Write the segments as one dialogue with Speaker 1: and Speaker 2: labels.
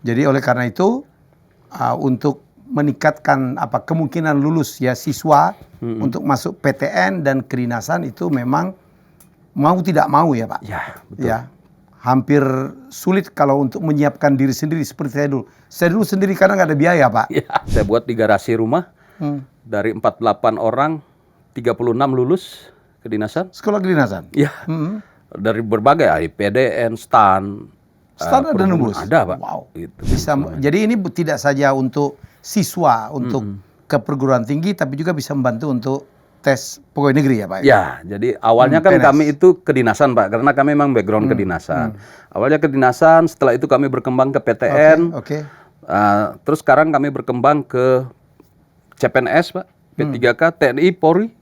Speaker 1: Jadi oleh karena itu untuk meningkatkan kemungkinan lulus ya siswa untuk masuk PTN dan kedinasan itu memang mau tidak mau ya Pak.
Speaker 2: Ya, betul.
Speaker 1: Ya, hampir sulit kalau untuk menyiapkan diri sendiri seperti saya dulu. Saya dulu sendiri karena nggak ada biaya Pak.
Speaker 2: Ya, saya buat di garasi rumah dari 48 orang 36 lulus kedinasan.
Speaker 1: Sekolah kedinasan?
Speaker 2: Ya, dari berbagai IPDN, STAN.
Speaker 1: STAN ada nembus?
Speaker 2: Ada Pak.
Speaker 1: Wow.
Speaker 2: Gitu.
Speaker 1: Bisa, jadi ini tidak saja untuk siswa, untuk ke perguruan tinggi, tapi juga bisa membantu untuk tes pegawai negeri ya Pak?
Speaker 2: Ya, jadi awalnya kan
Speaker 1: PNS.
Speaker 2: kami itu kedinasan Pak, karena kami memang background kedinasan. Awalnya kedinasan, setelah itu kami berkembang ke PTN. Terus sekarang kami berkembang ke CPNS Pak, P3K, TNI, Polri.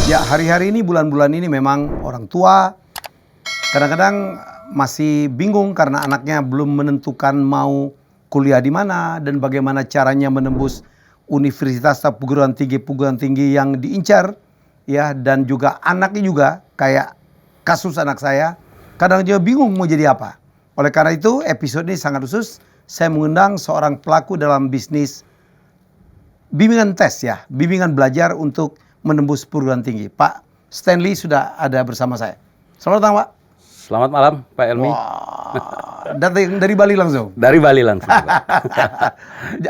Speaker 1: Ya, hari-hari ini, bulan-bulan ini memang orang tua kadang-kadang masih bingung karena anaknya belum menentukan mau kuliah di mana dan bagaimana caranya menembus universitas atau perguruan tinggi yang diincar ya, dan juga anaknya juga kayak kasus anak saya kadang juga bingung mau jadi apa. Oleh karena itu episode ini sangat khusus, saya mengundang seorang pelaku dalam bisnis bimbingan tes ya, bimbingan belajar untuk menembus perguruan tinggi. Pak Stanley sudah ada bersama saya. Selamat datang Pak.
Speaker 2: Selamat malam Pak Elmi.
Speaker 1: Wah, dari Bali langsung?
Speaker 2: Dari Bali langsung Pak.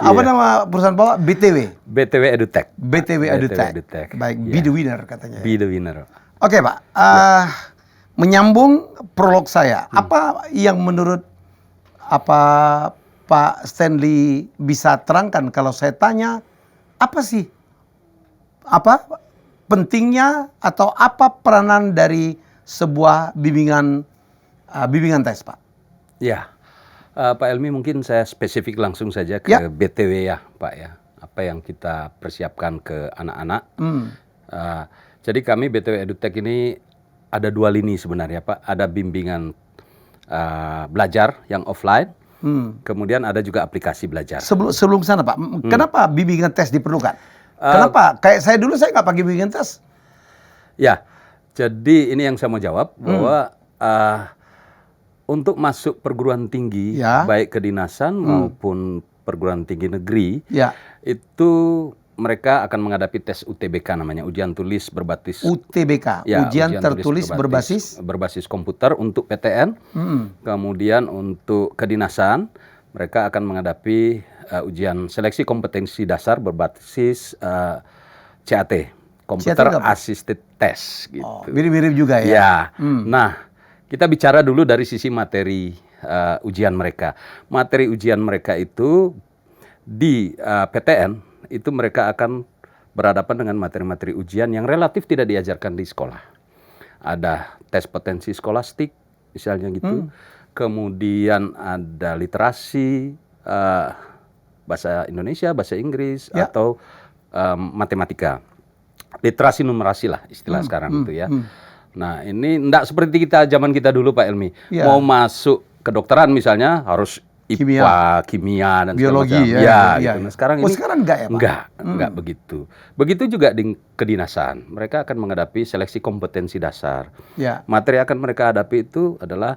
Speaker 1: Apa nama perusahaan Bapak? BTW?
Speaker 2: BTW EduTech.
Speaker 1: BTW EduTech. Baik, be the winner katanya.
Speaker 2: Be the winner.
Speaker 1: Oke Pak, menyambung prolog saya. Apa yang menurut Pak Stanley bisa terangkan kalau saya tanya, apa sih pentingnya atau apa peranan dari sebuah bimbingan tes Pak?
Speaker 2: Ya, Pak Elmi mungkin saya spesifik langsung saja ke BTW ya Pak ya. Apa yang kita persiapkan ke anak-anak. Jadi kami BTW EduTech ini ada 2 lini sebenarnya Pak. Ada bimbingan belajar yang offline, kemudian ada juga aplikasi belajar.
Speaker 1: Sebelum sana Pak, kenapa bimbingan tes diperlukan? Kenapa? Kayak saya dulu saya nggak pakai bimbingan tes.
Speaker 2: Ya, jadi ini yang saya mau jawab bahwa untuk masuk perguruan tinggi, baik kedinasan maupun perguruan tinggi negeri, itu mereka akan menghadapi tes UTBK namanya, ujian tulis berbasis
Speaker 1: UTBK,
Speaker 2: ya,
Speaker 1: ujian tertulis
Speaker 2: berbasis komputer untuk PTN. Kemudian untuk kedinasan mereka akan menghadapi ujian seleksi kompetensi dasar berbasis CAT, Computer Assisted Test gitu.
Speaker 1: Oh, mirip-mirip juga ya.
Speaker 2: Ya. Nah, kita bicara dulu dari sisi materi ujian mereka. Materi ujian mereka itu di PTN itu mereka akan berhadapan dengan materi-materi ujian yang relatif tidak diajarkan di sekolah. Ada tes potensi skolastik, misalnya gitu. Kemudian ada literasi, bahasa Indonesia, bahasa Inggris, atau matematika. Literasi numerasi lah istilah sekarang itu ya. Nah ini enggak seperti zaman kita dulu Pak Elmi. Mau masuk kedokteran misalnya harus IPA, kimia dan
Speaker 1: biologi
Speaker 2: gitu. Nah, sekarang ini
Speaker 1: sekarang enggak ya Pak?
Speaker 2: Enggak begitu. Begitu juga di kedinasan. Mereka akan menghadapi seleksi kompetensi dasar. Materi akan mereka hadapi itu adalah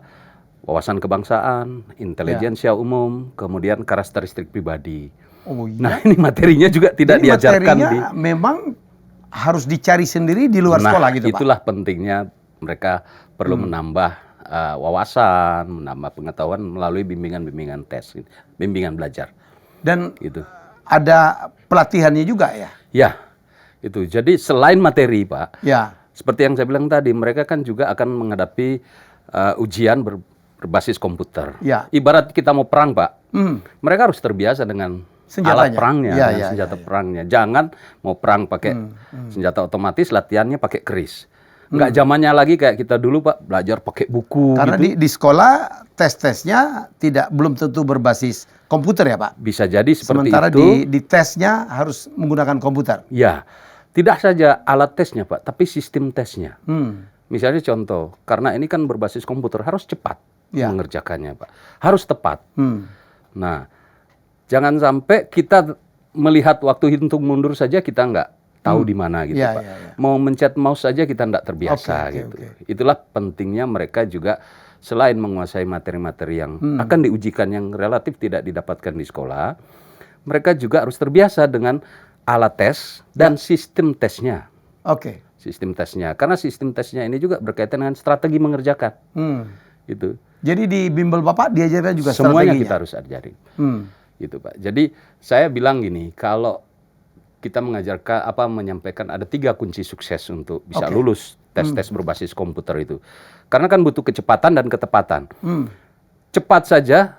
Speaker 2: wawasan kebangsaan, intelijensia umum, kemudian karakteristik pribadi. Nah, ini materinya juga tidak diajarkan
Speaker 1: memang harus dicari sendiri di luar sekolah gitu Pak.
Speaker 2: Itulah pentingnya mereka perlu menambah wawasan, menambah pengetahuan melalui bimbingan tes, bimbingan belajar.
Speaker 1: Dan
Speaker 2: gitu.
Speaker 1: Ada pelatihannya juga ya?
Speaker 2: Ya, itu. Jadi selain materi Pak, seperti yang saya bilang tadi, mereka kan juga akan menghadapi ujian berbasis komputer. Ibarat kita mau perang Pak, mereka harus terbiasa dengan alat perangnya, senjata perangnya. Jangan mau perang pakai senjata otomatis, latihannya pakai keris. Nggak zamannya lagi kayak kita dulu Pak, belajar pakai buku.
Speaker 1: Karena
Speaker 2: gitu.
Speaker 1: di sekolah tesnya belum tentu berbasis komputer ya Pak?
Speaker 2: Bisa jadi seperti
Speaker 1: Sementara
Speaker 2: itu.
Speaker 1: Sementara di tesnya harus menggunakan komputer?
Speaker 2: Ya, tidak saja alat tesnya Pak, tapi sistem tesnya. Misalnya contoh, karena ini kan berbasis komputer, harus cepat mengerjakannya Pak. Harus tepat. Nah, jangan sampai kita melihat waktu hitung mundur saja kita nggak tahu di mana gitu
Speaker 1: Ya,
Speaker 2: Pak.
Speaker 1: ya, ya.
Speaker 2: Mau mencet mouse saja kita tidak terbiasa
Speaker 1: Oke,
Speaker 2: gitu.
Speaker 1: oke.
Speaker 2: Itulah pentingnya mereka juga selain menguasai materi-materi yang akan diujikan yang relatif tidak didapatkan di sekolah, mereka juga harus terbiasa dengan alat tes dan sistem tesnya.
Speaker 1: Oke.
Speaker 2: Sistem tesnya. Karena sistem tesnya ini juga berkaitan dengan strategi mengerjakan. Gitu.
Speaker 1: Jadi di bimbel Bapak diajarkan juga
Speaker 2: Semuanya
Speaker 1: strateginya?
Speaker 2: kita harus ajarin.
Speaker 1: Hmm.
Speaker 2: Gitu Pak. Jadi saya bilang gini, kalau kita mengajarkan menyampaikan ada 3 kunci sukses untuk bisa
Speaker 1: Oke.
Speaker 2: lulus tes-tes berbasis komputer itu. Karena kan butuh kecepatan dan ketepatan. Cepat saja,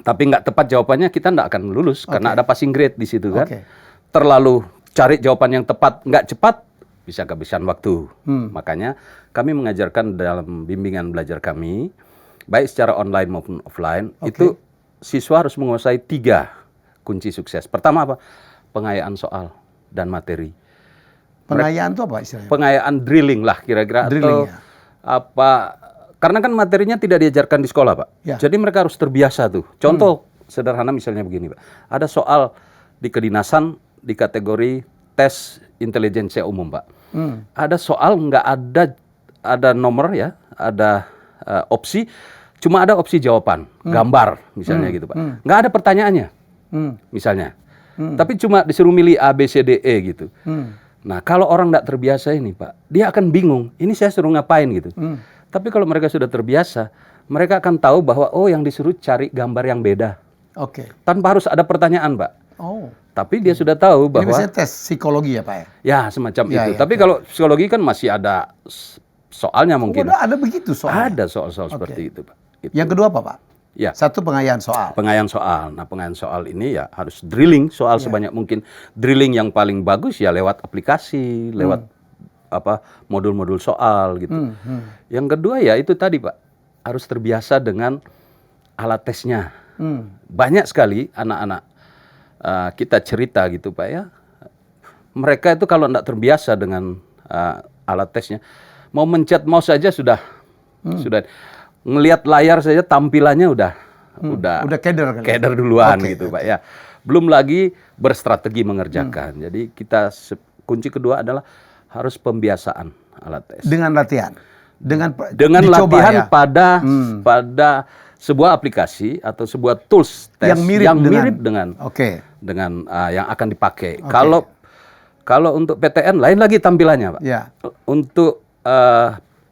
Speaker 2: tapi nggak tepat jawabannya kita nggak akan lulus karena ada passing grade di situ kan.
Speaker 1: Oke.
Speaker 2: Terlalu cari jawaban yang tepat nggak cepat bisa kehabisan waktu. Makanya kami mengajarkan dalam bimbingan belajar kami, baik secara online maupun offline, itu siswa harus menguasai 3 kunci sukses. Pertama apa? Pengayaan soal dan materi.
Speaker 1: Pengayaan itu apa istilahnya?
Speaker 2: Pengayaan drilling lah kira-kira
Speaker 1: Drilling,
Speaker 2: atau
Speaker 1: ya.
Speaker 2: apa? Karena kan materinya tidak diajarkan di sekolah Pak.
Speaker 1: Ya.
Speaker 2: Jadi mereka harus terbiasa tuh. Contoh sederhana misalnya begini Pak. Ada soal di kedinasan di kategori tes intelijensia umum Pak. Ada soal nggak ada nomor ya, ada opsi, cuma ada opsi jawaban, gambar misalnya gitu Pak. Nggak ada pertanyaannya, misalnya. Tapi cuma disuruh milih A, B, C, D, E gitu. Nah kalau orang nggak terbiasa ini Pak, dia akan bingung, ini saya suruh ngapain gitu. Tapi kalau mereka sudah terbiasa, mereka akan tahu bahwa oh yang disuruh cari gambar yang beda.
Speaker 1: Oke.
Speaker 2: Tanpa harus ada pertanyaan Pak.
Speaker 1: Oh.
Speaker 2: Tapi dia sudah tahu
Speaker 1: Ini
Speaker 2: bahwa
Speaker 1: biasanya tes psikologi ya Pak ya?
Speaker 2: ya semacam
Speaker 1: Ya,
Speaker 2: itu.
Speaker 1: ya,
Speaker 2: Tapi kalau psikologi kan masih ada soalnya mungkin.
Speaker 1: Ada begitu soalnya?
Speaker 2: Ada soal-soal seperti itu Pak. Gitu.
Speaker 1: Yang kedua apa Pak?
Speaker 2: Ya.
Speaker 1: Satu pengayaan soal.
Speaker 2: Pengayaan soal. Nah, pengayaan soal ini ya harus drilling soal sebanyak mungkin. Drilling yang paling bagus ya lewat aplikasi, lewat modul-modul soal gitu. Yang kedua ya itu tadi Pak, harus terbiasa dengan alat tesnya. Banyak sekali anak-anak kita cerita gitu Pak ya. Mereka itu kalau tidak terbiasa dengan alat tesnya, mau mencet mouse saja sudah ngelihat layar saja tampilannya udah
Speaker 1: keder kali.
Speaker 2: keder duluan
Speaker 1: Oke,
Speaker 2: gitu Pak ya. Belum lagi berstrategi mengerjakan. Jadi kunci kedua adalah harus pembiasaan alat tes.
Speaker 1: Dengan latihan. Dengan dicoba,
Speaker 2: latihan
Speaker 1: ya?
Speaker 2: pada sebuah aplikasi atau sebuah tools tes
Speaker 1: yang mirip
Speaker 2: dengan yang akan dipakai.
Speaker 1: Oke.
Speaker 2: Kalau untuk PTN lain lagi tampilannya Pak.
Speaker 1: Ya.
Speaker 2: Untuk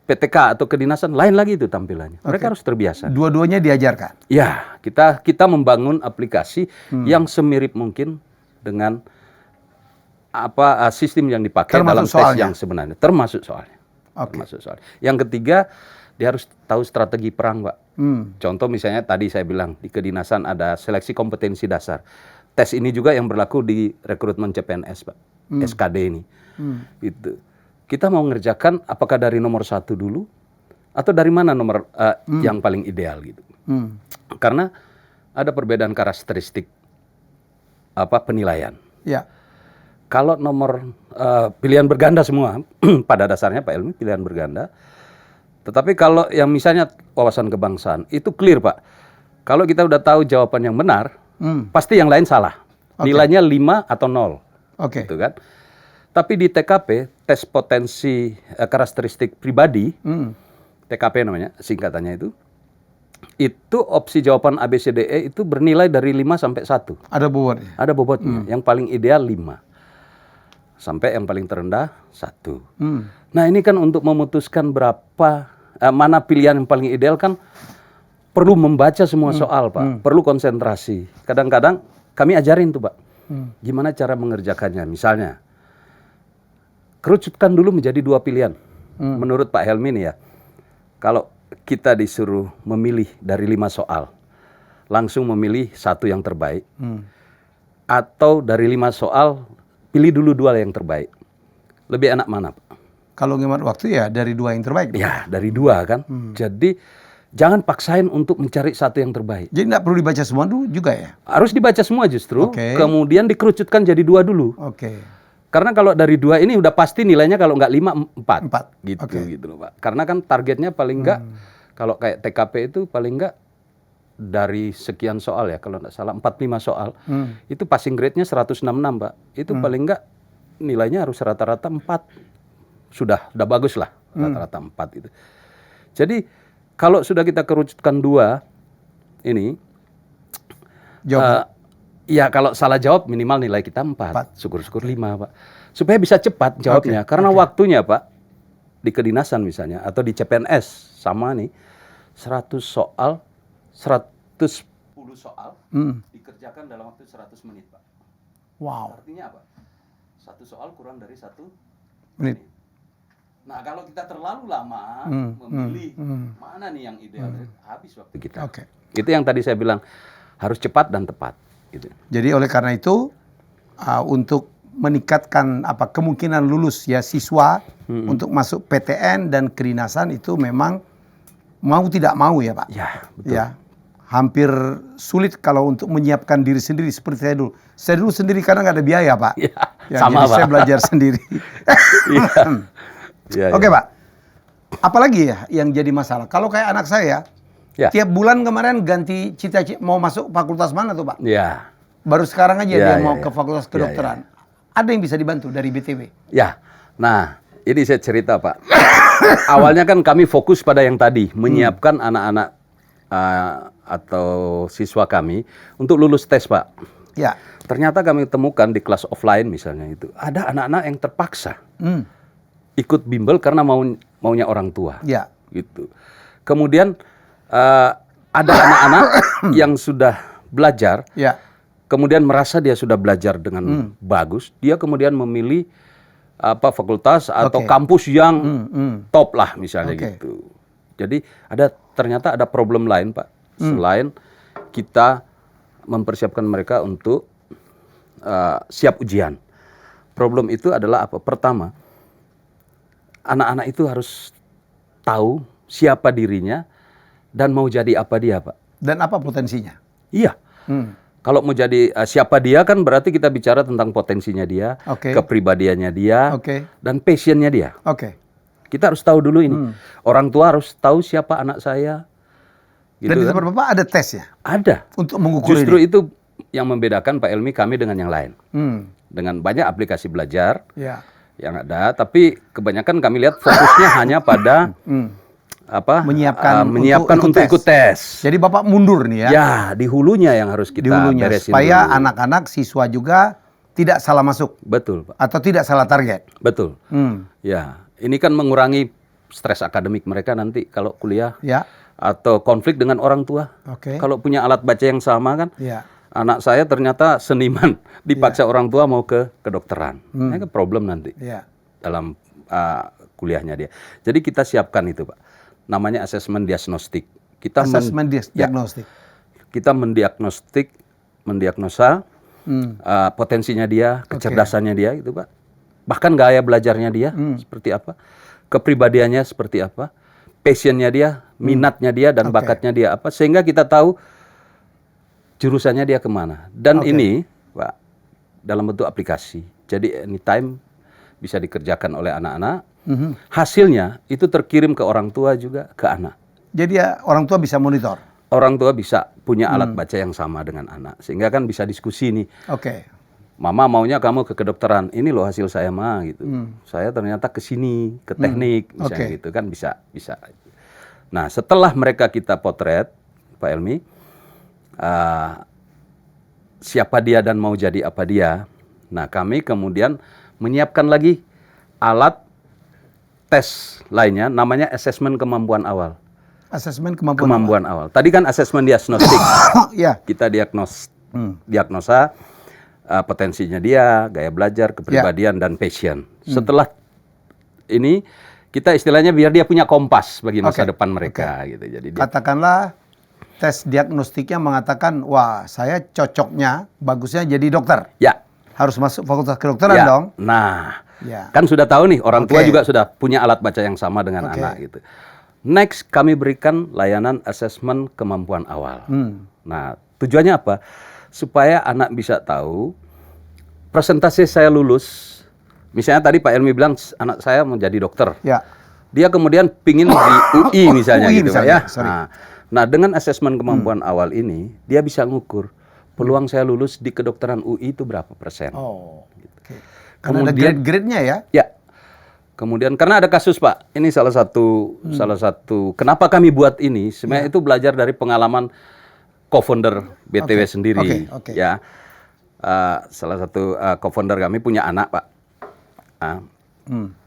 Speaker 2: PTK atau kedinasan lain lagi itu tampilannya. Mereka harus terbiasa.
Speaker 1: Dua-duanya diajarkan.
Speaker 2: Ya, kita membangun aplikasi yang semirip mungkin dengan sistem yang dipakai dalam tes yang sebenarnya. Termasuk soalnya. Termasuk soalnya. Yang ketiga, dia harus tahu strategi perang, Pak. Contoh misalnya tadi saya bilang di kedinasan ada seleksi kompetensi dasar. Tes ini juga yang berlaku di rekrutmen CPNS, Pak. SKD ini. Itu. Kita mau mengerjakan apakah dari nomor 1 dulu atau dari mana nomor yang paling ideal gitu. Karena ada perbedaan karakteristik penilaian.
Speaker 1: Ya.
Speaker 2: Kalau nomor pilihan berganda semua pada dasarnya Pak Helmi pilihan berganda. Tetapi kalau yang misalnya wawasan kebangsaan itu clear Pak. Kalau kita udah tahu jawaban yang benar, pasti yang lain salah. Nilainya 5 atau 0.
Speaker 1: Oke.
Speaker 2: Gitu kan? Tapi di TKP, tes potensi karakteristik pribadi, TKP namanya, singkatannya itu opsi jawaban ABCDE itu bernilai dari 5 sampai 1.
Speaker 1: Ada bobotnya?
Speaker 2: Ada bobotnya. Yang paling ideal 5. Sampai yang paling terendah 1. Nah ini kan untuk memutuskan mana pilihan yang paling ideal kan perlu membaca semua soal Pak. Perlu konsentrasi. Kadang-kadang kami ajarin tuh Pak. Gimana cara mengerjakannya. Misalnya, kerucutkan dulu menjadi 2 pilihan. Menurut Pak Helmi nih ya, kalau kita disuruh memilih dari 5 soal, langsung memilih 1 yang terbaik, atau dari 5 soal, pilih dulu 2 yang terbaik. Lebih enak mana Pak?
Speaker 1: Kalau ngemat waktu ya dari 2 yang terbaik.
Speaker 2: Ya dari 2 kan. Jadi jangan paksain untuk mencari 1 yang terbaik.
Speaker 1: Jadi nggak perlu dibaca semua dulu juga ya?
Speaker 2: Harus dibaca semua justru, kemudian dikerucutkan jadi 2 dulu.
Speaker 1: Oke.
Speaker 2: Karena kalau dari 2 ini udah pasti nilainya kalau nggak 5, 4.
Speaker 1: 4.
Speaker 2: Gitu, gitu loh Pak. Karena kan targetnya paling nggak, kalau kayak TKP itu paling nggak dari sekian soal ya, kalau nggak salah 45 soal, itu passing grade-nya 166 Pak. Itu paling nggak nilainya harus rata-rata 4. Sudah bagus lah, rata-rata 4 itu. Jadi kalau sudah kita kerucutkan 2 ini, ya kalau salah jawab minimal nilai kita 4. Syukur-syukur 5, Pak. Supaya bisa cepat jawabnya. Karena waktunya, Pak, di kedinasan misalnya, atau di CPNS, sama nih, 110 soal, dikerjakan dalam waktu 100 menit, Pak.
Speaker 1: Wow.
Speaker 2: Artinya apa? 1 soal kurang dari 1
Speaker 1: menit.
Speaker 2: Nah, kalau kita terlalu lama memilih mana nih yang ideal, habis waktu kita. Itu yang tadi saya bilang, harus cepat dan tepat. Gitu.
Speaker 1: Jadi oleh karena itu, untuk meningkatkan kemungkinan lulus ya siswa untuk masuk PTN dan kedinasan itu memang mau tidak mau ya Pak.
Speaker 2: Ya, betul.
Speaker 1: Ya, hampir sulit kalau untuk menyiapkan diri sendiri seperti saya dulu. Saya dulu sendiri karena nggak ada biaya Pak.
Speaker 2: Ya, sama
Speaker 1: jadi
Speaker 2: Pak.
Speaker 1: Saya belajar sendiri. Oke Pak. Apalagi ya yang jadi masalah? Kalau kayak anak saya, tiap bulan kemarin ganti cita-cita mau masuk fakultas mana tuh Pak?
Speaker 2: Ya.
Speaker 1: Baru sekarang aja dia mau ke fakultas kedokteran. Ada yang bisa dibantu dari BTW?
Speaker 2: Ya, nah ini saya cerita Pak. Awalnya kan kami fokus pada yang tadi, menyiapkan anak-anak atau siswa kami untuk lulus tes Pak.
Speaker 1: Ya.
Speaker 2: Ternyata kami temukan di kelas offline misalnya itu, ada anak-anak yang terpaksa ikut bimbel karena maunya orang tua.
Speaker 1: Ya.
Speaker 2: Gitu. Kemudian ada anak-anak yang sudah belajar, kemudian merasa dia sudah belajar dengan bagus, dia kemudian memilih fakultas atau kampus yang top lah misalnya gitu. Jadi ternyata ada problem lain Pak, selain kita mempersiapkan mereka untuk siap ujian. Problem itu adalah apa? Pertama, anak-anak itu harus tahu siapa dirinya dan mau jadi apa dia Pak.
Speaker 1: Dan apa potensinya?
Speaker 2: Iya. Kalau mau jadi siapa dia kan berarti kita bicara tentang potensinya dia, kepribadiannya dia, dan passionnya dia. Kita harus tahu dulu ini. Orang tua harus tahu siapa anak saya. Gitu
Speaker 1: dan di
Speaker 2: kan?
Speaker 1: tempat Bapak ada tes ya?
Speaker 2: Ada.
Speaker 1: Untuk mengukur
Speaker 2: Justru
Speaker 1: ini?
Speaker 2: itu yang membedakan Pak Elmi kami dengan yang lain. Dengan banyak aplikasi belajar yang ada, tapi kebanyakan kami lihat fokusnya hanya pada menyiapkan untuk ikut tes.
Speaker 1: Jadi Bapak mundur nih ya?
Speaker 2: Ya, di hulunya yang harus kita beresin
Speaker 1: supaya
Speaker 2: dulu.
Speaker 1: anak-anak siswa juga tidak salah masuk.
Speaker 2: Betul, Pak.
Speaker 1: Atau tidak salah target.
Speaker 2: Betul. Ya, ini kan mengurangi stres akademik mereka nanti kalau kuliah. Atau konflik dengan orang tua. Kalau punya alat baca yang sama kan. Anak saya ternyata seniman, dipaksa orang tua mau ke kedokteran. Ini kan problem nanti dalam kuliahnya dia. Jadi kita siapkan itu Pak. Namanya asesmen diagnostik.
Speaker 1: Asesmen diagnostik.
Speaker 2: Kita mendiagnosa potensinya dia, kecerdasannya dia gitu Pak. Bahkan gaya belajarnya dia seperti apa, kepribadiannya seperti apa, passionnya dia, minatnya dia dan bakatnya dia apa, sehingga kita tahu jurusannya dia kemana. Dan ini Pak dalam bentuk aplikasi. Jadi anytime bisa dikerjakan oleh anak-anak. Hasilnya itu terkirim ke orang tua juga ke anak.
Speaker 1: Jadi ya orang tua bisa monitor.
Speaker 2: Orang tua bisa punya alat baca yang sama dengan anak, sehingga kan bisa diskusi nih. Mama maunya kamu ke kedokteran, ini loh hasil saya mah gitu. Saya ternyata ke sini, ke teknik misalnya gitu kan bisa. Nah setelah mereka kita potret, Pak Elmi, siapa dia dan mau jadi apa dia. Nah kami kemudian menyiapkan lagi alat tes lainnya, namanya asesmen kemampuan awal.
Speaker 1: Asesmen kemampuan
Speaker 2: awal. Tadi kan asesmen diagnostik. Kita diagnosa potensinya dia, gaya belajar, kepribadian dan passion. Setelah ini kita istilahnya biar dia punya kompas bagi masa depan mereka gitu. Jadi
Speaker 1: katakanlah tes diagnostiknya mengatakan, wah saya cocoknya, bagusnya jadi dokter. Harus masuk fakultas kedokteran dong.
Speaker 2: Nah, kan sudah tahu nih, orang tua juga sudah punya alat baca yang sama dengan anak gitu. Next, kami berikan layanan asesmen kemampuan awal. Nah, tujuannya apa? Supaya anak bisa tahu presentasi saya lulus. Misalnya tadi Pak Elmi bilang anak saya mau jadi dokter. Dia kemudian pingin di UI misalnya gitu Pak ya. Nah, dengan asesmen kemampuan awal ini, dia bisa ngukur peluang saya lulus di kedokteran UI itu berapa persen.
Speaker 1: Karena ada grade-grade-nya ya.
Speaker 2: Ya. Kemudian karena ada kasus Pak, ini salah satu kenapa kami buat ini sebenarnya itu belajar dari pengalaman co-founder BTW sendiri. Ya. Salah satu co-founder kami punya anak Pak.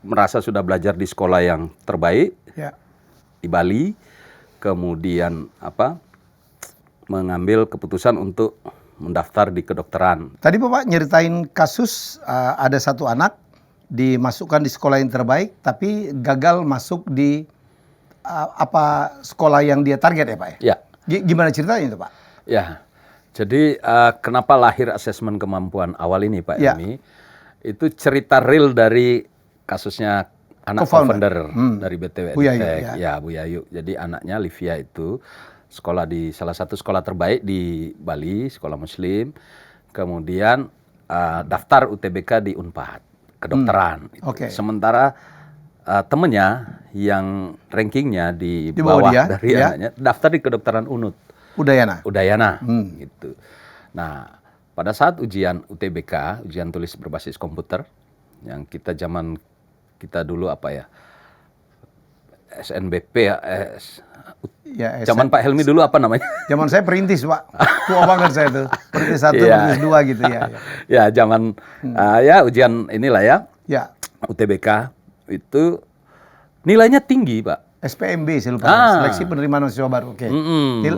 Speaker 2: Merasa sudah belajar di sekolah yang terbaik di Bali, kemudian mengambil keputusan untuk mendaftar di kedokteran.
Speaker 1: Tadi Bapak nyeritain kasus ada satu anak dimasukkan di sekolah yang terbaik, tapi gagal masuk di sekolah yang dia target ya Pak?
Speaker 2: Ya.
Speaker 1: Gimana ceritanya itu Pak?
Speaker 2: Ya, jadi kenapa lahir asesmen kemampuan awal ini Pak Ilmi? Itu cerita real dari kasusnya anak co-founder dari BTW EdTech. Ya, Bu Yayu. Jadi anaknya Livia itu sekolah di salah satu sekolah terbaik di Bali, sekolah Muslim. Kemudian daftar UTBK di Unpad, kedokteran. Sementara temennya yang rankingnya di bawah dari anaknya, daftar di kedokteran Udayana. Gitu. Nah, pada saat ujian UTBK, ujian tulis berbasis komputer, yang kita dulu SNBP zaman Pak Helmi dulu apa namanya?
Speaker 1: Zaman saya perintis Pak, tua banget saya tuh, perintis 1, perintis 2 gitu ya.
Speaker 2: Ya zaman ujian inilah ya. UTBK itu nilainya tinggi Pak.
Speaker 1: SPMB saya lupa, seleksi penerimaan mahasiswa baru.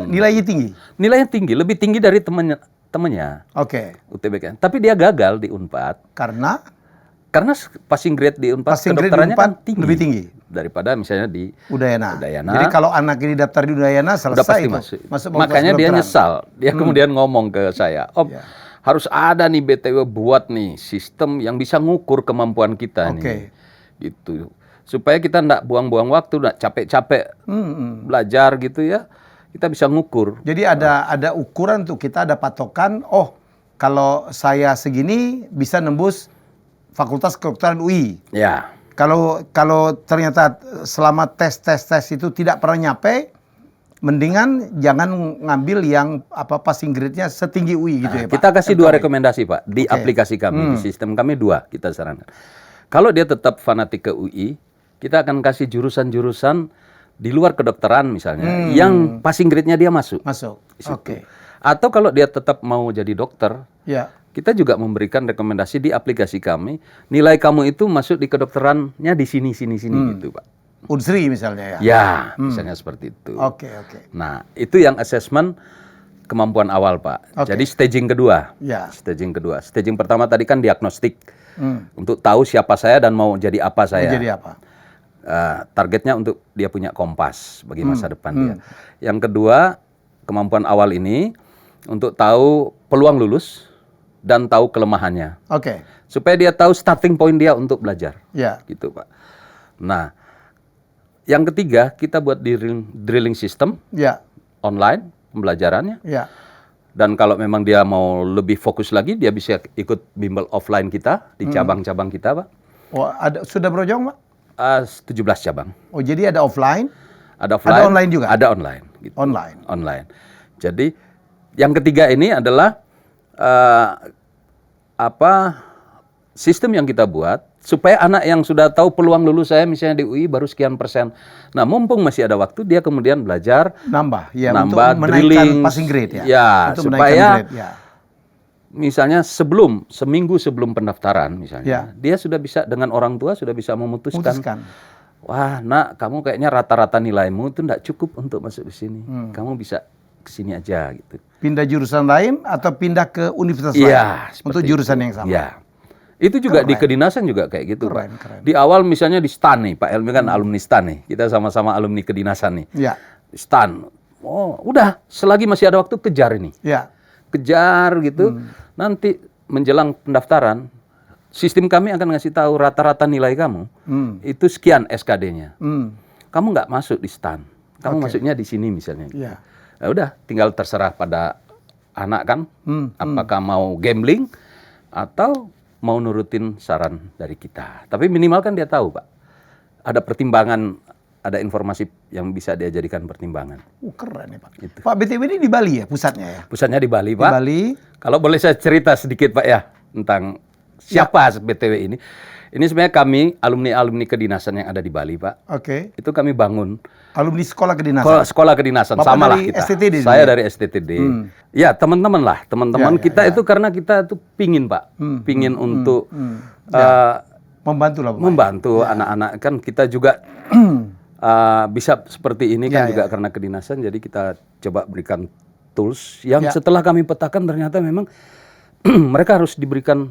Speaker 1: Nilainya tinggi?
Speaker 2: Nilainya tinggi, lebih tinggi dari temennya. UTBK. Tapi dia gagal di Unpad. Karena passing grade di Unpad kedokterannya kan
Speaker 1: lebih tinggi
Speaker 2: daripada misalnya di Udayana.
Speaker 1: Jadi kalau anak ini daftar di Udayana selesai masuk
Speaker 2: makanya dia nyesal. Dia kemudian ngomong ke saya, Om, harus ada nih BTW buat nih sistem yang bisa ngukur kemampuan kita nih. Gitu. Supaya kita enggak buang-buang waktu, enggak capek-capek belajar gitu ya. Kita bisa ngukur.
Speaker 1: Jadi ada ukuran tuh, kita ada patokan, kalau saya segini bisa nembus Fakultas Kedokteran UI.
Speaker 2: Ya.
Speaker 1: Kalau ternyata selama tes itu tidak pernah nyampe, mendingan jangan ngambil yang passing grade-nya setinggi UI gitu ya Pak.
Speaker 2: Kita kasih 2 rekomendasi Pak di aplikasi kami, di sistem kami 2 kita sarankan. Kalau dia tetap fanatik ke UI, kita akan kasih jurusan-jurusan di luar kedokteran misalnya, yang passing grade-nya dia masuk. Atau kalau dia tetap mau jadi dokter, kita juga memberikan rekomendasi di aplikasi kami, nilai kamu itu masuk di kedokterannya di sini gitu Pak.
Speaker 1: Unsri misalnya ya?
Speaker 2: Ya, misalnya seperti itu. Nah, itu yang asesmen kemampuan awal Pak. Jadi staging kedua. Staging pertama tadi kan diagnostik. Untuk tahu siapa saya dan mau jadi apa saya. Targetnya untuk dia punya kompas bagi masa depan dia. Yang kedua, kemampuan awal ini untuk tahu peluang lulus dan tahu kelemahannya. Supaya dia tahu starting point dia untuk belajar. Gitu Pak. Nah, yang ketiga kita buat drilling system online pembelajarannya. Dan kalau memang dia mau lebih fokus lagi, dia bisa ikut bimbel offline kita di cabang-cabang kita Pak.
Speaker 1: Sudah berapa Pak?
Speaker 2: 17 cabang.
Speaker 1: Jadi ada offline?
Speaker 2: Ada offline.
Speaker 1: Ada online juga?
Speaker 2: Ada online. Gitu.
Speaker 1: Online.
Speaker 2: Jadi yang ketiga ini adalah sistem yang kita buat supaya anak yang sudah tahu peluang lulus saya misalnya di UI baru sekian %. Nah, mumpung masih ada waktu dia kemudian belajar
Speaker 1: nambah
Speaker 2: untuk
Speaker 1: drilling passing grade
Speaker 2: untuk supaya misalnya seminggu sebelum pendaftaran misalnya dia sudah bisa dengan orang tua sudah bisa memutuskan. Wah, Nak, kamu kayaknya rata-rata nilaimu itu enggak cukup untuk masuk ke sini. Kamu bisa ke sini aja gitu.
Speaker 1: Pindah jurusan lain atau pindah ke universitas lain untuk jurusan yang sama.
Speaker 2: Itu juga di kedinasan juga kayak gitu. Keren. Di awal misalnya di STAN nih, Pak Helmi kan alumni STAN nih. Kita sama-sama alumni kedinasan nih. STAN. Udah selagi masih ada waktu kejar ini. Kejar gitu. Nanti menjelang pendaftaran, sistem kami akan ngasih tahu rata-rata nilai kamu. Itu sekian SKD-nya. Kamu nggak masuk di STAN. Kamu masuknya di sini misalnya. Ya udah, tinggal terserah pada anak kan, apakah mau gambling atau mau nurutin saran dari kita. Tapi minimal kan dia tahu Pak, ada pertimbangan, ada informasi yang bisa dia jadikan pertimbangan.
Speaker 1: Keren ya Pak. Gitu. Pak, BTW ini di Bali ya pusatnya ya?
Speaker 2: Pusatnya di Bali Pak.
Speaker 1: Di Bali.
Speaker 2: Kalau boleh saya cerita sedikit Pak ya tentang Siapa BTW ini? Ini sebenarnya kami alumni kedinasan yang ada di Bali, Pak.
Speaker 1: Oke.
Speaker 2: Itu kami bangun
Speaker 1: Alumni sekolah kedinasan.
Speaker 2: sekolah kedinasan.
Speaker 1: Bapak
Speaker 2: Sama lah
Speaker 1: dari
Speaker 2: kita.
Speaker 1: STTD dulu
Speaker 2: Saya
Speaker 1: ya?
Speaker 2: dari STTD. Ya teman-teman lah, teman-teman
Speaker 1: Ya,
Speaker 2: kita itu karena kita itu pingin, Pak, pingin untuk
Speaker 1: Membantu lah, Bapak.
Speaker 2: membantu anak-anak, kan kita juga bisa seperti ini kan juga karena kedinasan. Jadi kita coba berikan tools yang setelah kami petakan ternyata memang mereka harus diberikan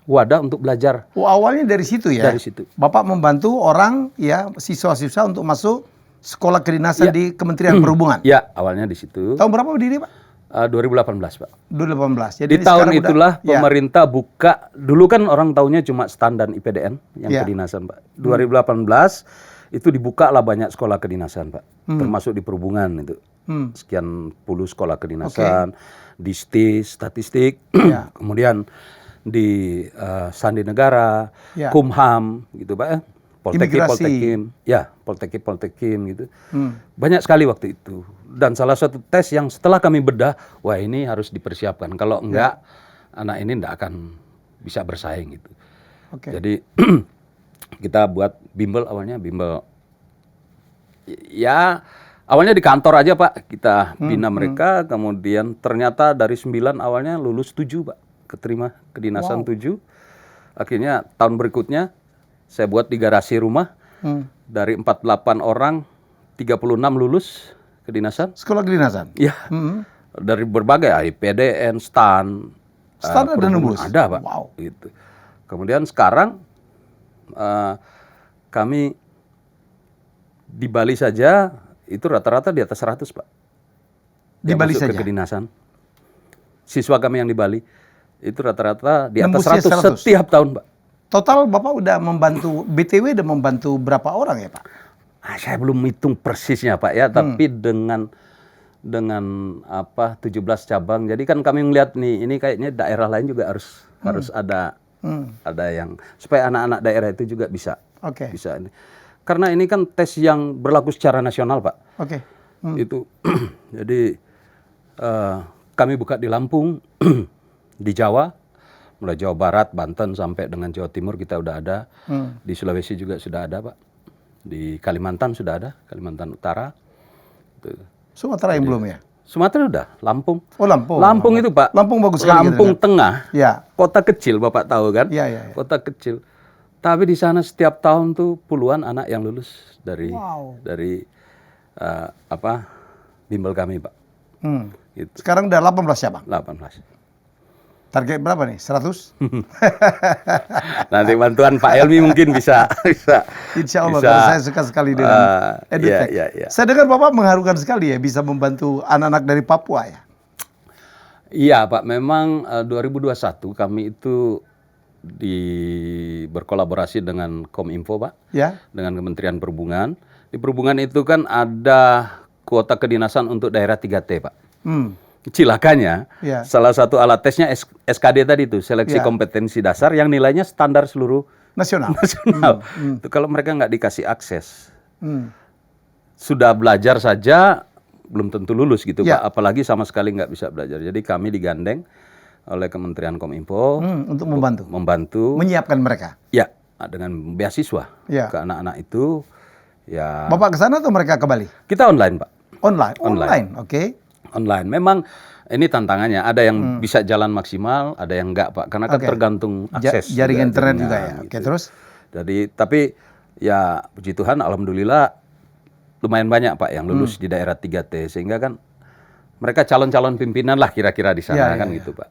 Speaker 2: wadah untuk belajar.
Speaker 1: Oh, awalnya dari situ ya?
Speaker 2: Dari situ.
Speaker 1: Bapak membantu orang, ya, siswa-siswa untuk masuk sekolah kedinasan di Kementerian Perhubungan?
Speaker 2: Ya, awalnya di situ.
Speaker 1: Tahun berapa berdiri, Pak?
Speaker 2: 2018, Pak.
Speaker 1: 2018. Jadi
Speaker 2: Di tahun itulah pemerintah buka, dulu kan orang taunya cuma STAN dan IPDN yang kedinasan, Pak. 2018 itu dibuka lah banyak sekolah kedinasan, Pak. Termasuk di perhubungan itu. Sekian puluh sekolah kedinasan, di STIS, statistik, kemudian di Sandi Negara, Kumham, gitu, Pak. Poltekim, Poltekim gitu. Banyak sekali waktu itu. Dan salah satu tes yang setelah kami bedah, wah ini harus dipersiapkan. Kalau enggak, anak ini enggak akan bisa bersaing gitu. Jadi kita buat bimbel awalnya, bimbel. Ya awalnya di kantor aja, Pak. Kita bina mereka, kemudian ternyata dari 9 awalnya lulus 7, Pak. Keterima kedinasan 7. Akhirnya tahun berikutnya saya buat di garasi rumah. Dari 48 orang, 36 lulus kedinasan.
Speaker 1: Sekolah kedinasan?
Speaker 2: Iya. Dari berbagai IPDN, STAN.
Speaker 1: STAN ada nembus?
Speaker 2: Ada, Pak.
Speaker 1: Wow.
Speaker 2: Gitu. Kemudian sekarang kami di Bali saja itu rata-rata di atas 100, Pak.
Speaker 1: Di Bali saja?
Speaker 2: Ke kedinasan. Siswa kami yang di Bali itu rata-rata di atas
Speaker 1: Nembusnya
Speaker 2: 100 setiap tahun, Pak.
Speaker 1: Total Bapak udah membantu, BTW udah membantu berapa orang ya, Pak?
Speaker 2: Saya belum hitung persisnya, Pak, ya, tapi dengan 17 cabang. Jadi kan kami melihat nih, ini kayaknya daerah lain juga harus ada yang supaya anak-anak daerah itu juga bisa ini. Karena ini kan tes yang berlaku secara nasional, Pak. Itu jadi kami buka di Lampung, di Jawa, mulai Jawa Barat, Banten sampai dengan Jawa Timur kita udah ada. Di Sulawesi juga sudah ada, Pak. Di Kalimantan sudah ada, Kalimantan Utara.
Speaker 1: Sumatera yang belum ya?
Speaker 2: Sumatera udah, Lampung.
Speaker 1: Oh, Lampung.
Speaker 2: Lampung itu, Pak.
Speaker 1: Lampung bagus sekali.
Speaker 2: Lampung Tengah.
Speaker 1: Ya.
Speaker 2: Kota kecil, Bapak tahu kan?
Speaker 1: Iya.
Speaker 2: Kota kecil. Tapi di sana setiap tahun tuh puluhan anak yang lulus dari bimbel kami, Pak. Gitu.
Speaker 1: Sekarang udah 18 cabang?
Speaker 2: 18.
Speaker 1: Target berapa nih? 100?
Speaker 2: Nanti bantuan Pak Helmi mungkin bisa.
Speaker 1: Insya Allah, karena saya suka sekali dengan EduTech. Saya dengar Bapak mengharukan sekali ya, bisa membantu anak-anak dari Papua ya?
Speaker 2: Iya, Pak. Memang 2021 kami itu berkolaborasi dengan Kominfo, Pak.
Speaker 1: Ya.
Speaker 2: Dengan Kementerian Perhubungan. Di Perhubungan itu kan ada kuota kedinasan untuk daerah 3T, Pak. Cilakanya, salah satu alat tesnya SKD tadi itu, seleksi kompetensi dasar yang nilainya standar seluruh
Speaker 1: nasional.
Speaker 2: Itu kalau mereka nggak dikasih akses, sudah belajar saja belum tentu lulus gitu, Pak. Apalagi sama sekali nggak bisa belajar. Jadi kami digandeng oleh Kementerian Kominfo
Speaker 1: untuk
Speaker 2: membantu
Speaker 1: menyiapkan mereka.
Speaker 2: Ya, dengan beasiswa ke anak-anak itu. Ya.
Speaker 1: Bapak ke sana atau mereka ke Bali?
Speaker 2: Kita online, Pak.
Speaker 1: Online. Oke.
Speaker 2: Online. Memang ini tantangannya. Ada yang bisa jalan maksimal, ada yang enggak, Pak. Karena kan tergantung akses
Speaker 1: jaringan internet juga ya. Oke, terus?
Speaker 2: Jadi, tapi ya puji Tuhan, alhamdulillah lumayan banyak, Pak, yang lulus di daerah 3T. Sehingga kan mereka calon-calon pimpinan lah kira-kira di sana gitu, Pak.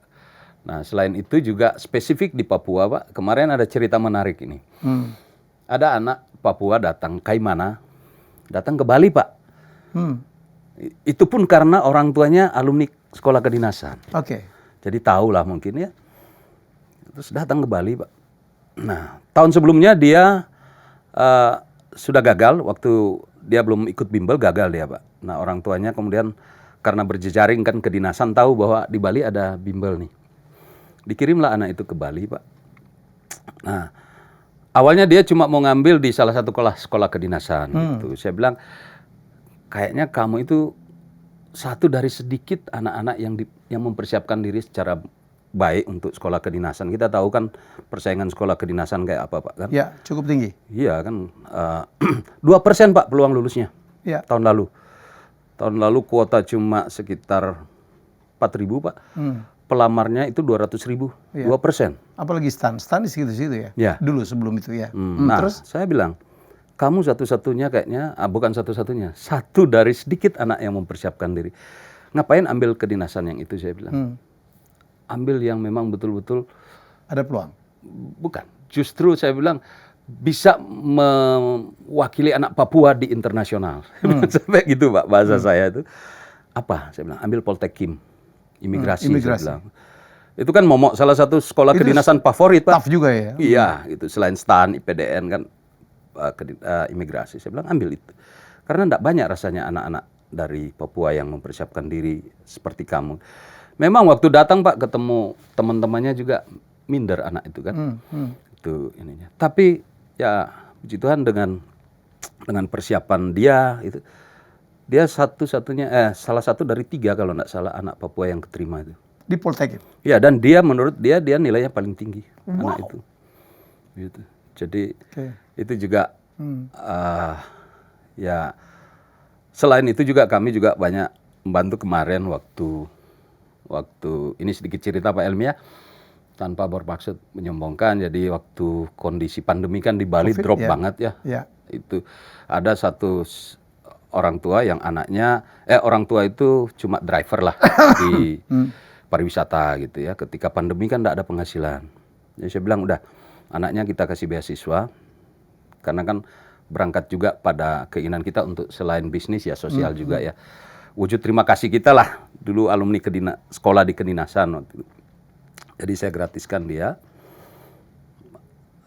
Speaker 2: Nah, selain itu juga spesifik di Papua, Pak. Kemarin ada cerita menarik ini. Ada anak Papua datang, Kaimana, datang ke Bali, Pak. Itu pun karena orang tuanya alumni sekolah kedinasan. Jadi tahu lah mungkin ya. Terus datang ke Bali, Pak. Nah, tahun sebelumnya dia sudah gagal, waktu dia belum ikut bimbel, gagal dia, Pak. Nah, orang tuanya kemudian karena berjejaring kan kedinasan, tahu bahwa di Bali ada bimbel nih. Dikirimlah anak itu ke Bali, Pak. Nah, awalnya dia cuma mau ngambil di salah satu sekolah kedinasan. Gitu. Saya bilang, kayaknya kamu itu satu dari sedikit anak-anak yang mempersiapkan diri secara baik untuk sekolah kedinasan. Kita tahu kan persaingan sekolah kedinasan kayak apa Pak kan?
Speaker 1: Ya, cukup tinggi.
Speaker 2: Iya kan, 2% Pak peluang lulusnya
Speaker 1: Ya.
Speaker 2: tahun lalu. Tahun lalu kuota cuma sekitar 4.000 Pak. Pelamarnya itu 200.000, 2%.
Speaker 1: Apalagi stan di situ-situ ya.
Speaker 2: Ya.
Speaker 1: Dulu sebelum itu ya.
Speaker 2: Nah,
Speaker 1: Terus
Speaker 2: saya bilang, kamu satu-satunya kayaknya, bukan satu-satunya, satu dari sedikit anak yang mempersiapkan diri. Ngapain ambil kedinasan yang itu, saya bilang. Ambil yang memang betul-betul
Speaker 1: ada peluang.
Speaker 2: bukan. Justru saya bilang bisa mewakili anak Papua di internasional. Sampai gitu Pak bahasa saya itu. Apa? Saya bilang ambil Poltekim, imigrasi. Saya bilang. Itu kan momok salah satu sekolah
Speaker 1: Itu
Speaker 2: kedinasan favorit Pak.
Speaker 1: Tough juga ya.
Speaker 2: Iya, itu selain STAN, IPDN kan imigrasi. Saya bilang ambil itu. Karena enggak banyak rasanya anak-anak dari Papua yang mempersiapkan diri seperti kamu. Memang waktu datang Pak ketemu teman-temannya juga minder anak itu kan. Itu ininya. Tapi ya puji Tuhan dengan persiapan dia itu dia salah satu dari 3 kalau enggak salah anak Papua yang keterima itu.
Speaker 1: Di Poltekkit.
Speaker 2: Ya, dan dia menurut dia nilainya paling tinggi anak itu. Gitu. Jadi itu juga ya selain itu juga kami juga banyak membantu kemarin waktu ini sedikit cerita Pak Elmi ya, tanpa bermaksud menyombongkan. Jadi waktu kondisi pandemi kan di Bali
Speaker 1: COVID,
Speaker 2: drop
Speaker 1: ya.
Speaker 2: banget ya.
Speaker 1: Ya.
Speaker 2: Itu ada satu orang tua yang anaknya orang tua itu cuma driver lah di pariwisata gitu ya. Ketika pandemi kan tidak ada penghasilan. Jadi saya bilang udah anaknya kita kasih beasiswa karena kan berangkat juga pada keinginan kita untuk selain bisnis ya sosial juga ya. Wujud terima kasih kita lah dulu alumni sekolah di kedinasan waktu itu. Jadi saya gratiskan dia.